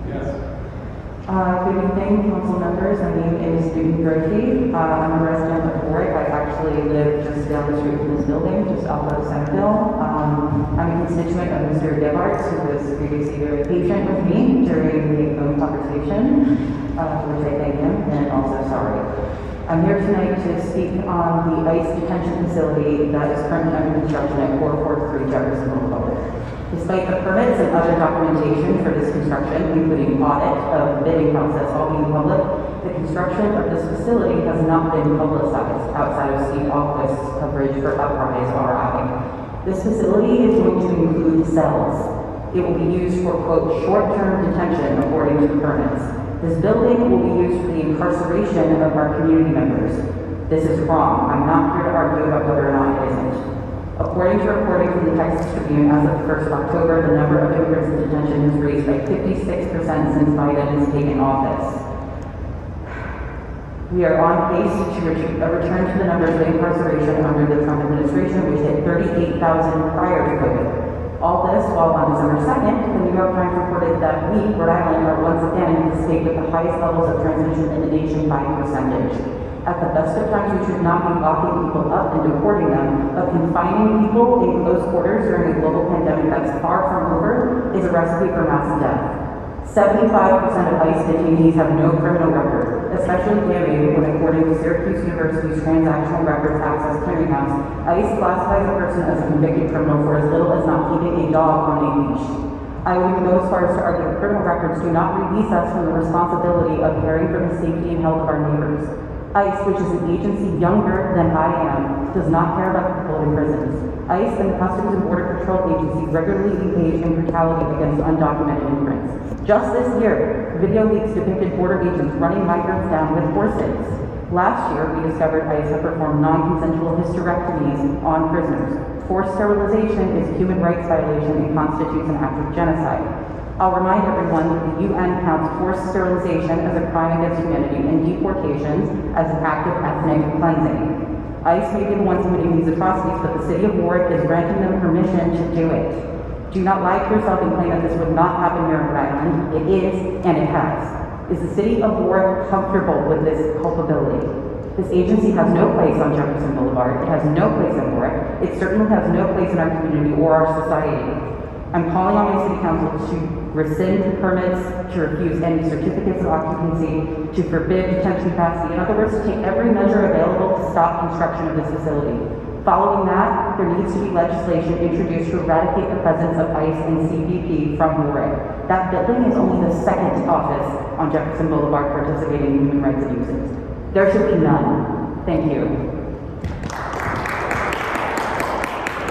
Yes. Good evening, council members. My name is Brophy. I'm a resident of Warwick. I actually live just down the street from this building, just off of Centerville. I'm a constituent of Mr. Gebhardt, who was previously very patient with me during the phone conversation, for which I thank him, and also sorry. I'm here tonight to speak on the ICE Detention Facility that is currently under construction at 443 Jefferson Boulevard. Despite the permits and other documentation for this construction, including audit of the bidding process all being public, the construction of this facility has not been publicized outside of state office coverage for Uprise RI. This facility is going to include cells. It will be used for, quote, short-term detention according to the permits. This building will be used for the incarceration of our community members. This is wrong. I'm not here to argue about whether or not it isn't. According to reporting from the Texas Tribune, as of the 1st of October, the number of immigrants in detention has raised by 56% since Biden has taken office. We are on pace to return to the numbers of incarceration under the Trump administration, which hit 38,000 prior to COVID. All this while on December 2nd, the New York Times reported that we, Rhode Island, are once again the state with the highest levels of transmission in the nation by percentage. At the best of times, we should not be locking people up and deporting them, but confining people in close quarters during a global pandemic that's far from over is a recipe for mass death. 75% of ICE detainees have no criminal record, especially Gary, when according to Syracuse University's Transactional Records Access Clearinghouse, ICE classifies a person as a convicted criminal for as little as not keeping a dog on a leash. I would even go as far as to argue that criminal records do not release us from the responsibility of caring for the safety and health of our neighbors. ICE, which is an agency younger than I am, does not care about people in prisons. ICE and the Customs and Border Patrol Agency regularly engage in brutality against undocumented immigrants. Just this year, video leaks depicted border agents running migrants down with horses. Last year, we discovered ICE had performed non-consensual hysterectomies on prisoners. Forced sterilization is a human rights violation and constitutes an act of genocide. I'll remind everyone that the UN counts forced sterilization as a crime against humanity and deportations as an act of ethnic cleansing. ICE may be the ones committing these atrocities, but the city of Warwick is granting them permission to do it. Do not lie to yourself and claim that this would not happen here in Rhode Island. It is, and it has. Is the city of Warwick comfortable with this culpability? This agency has no place on Jefferson Boulevard. It has no place in Warwick. It certainly has no place in our community or our society. I'm calling on my city council to rescind permits, to refuse any certificates of occupancy, to forbid detention capacity. In other words, to take every measure available to stop construction of this facility. Following that, there needs to be legislation introduced to eradicate the presence of ICE and CBP from Warwick. That building is only the second office on Jefferson Boulevard participating in human rights abuses. There should be none. Thank you.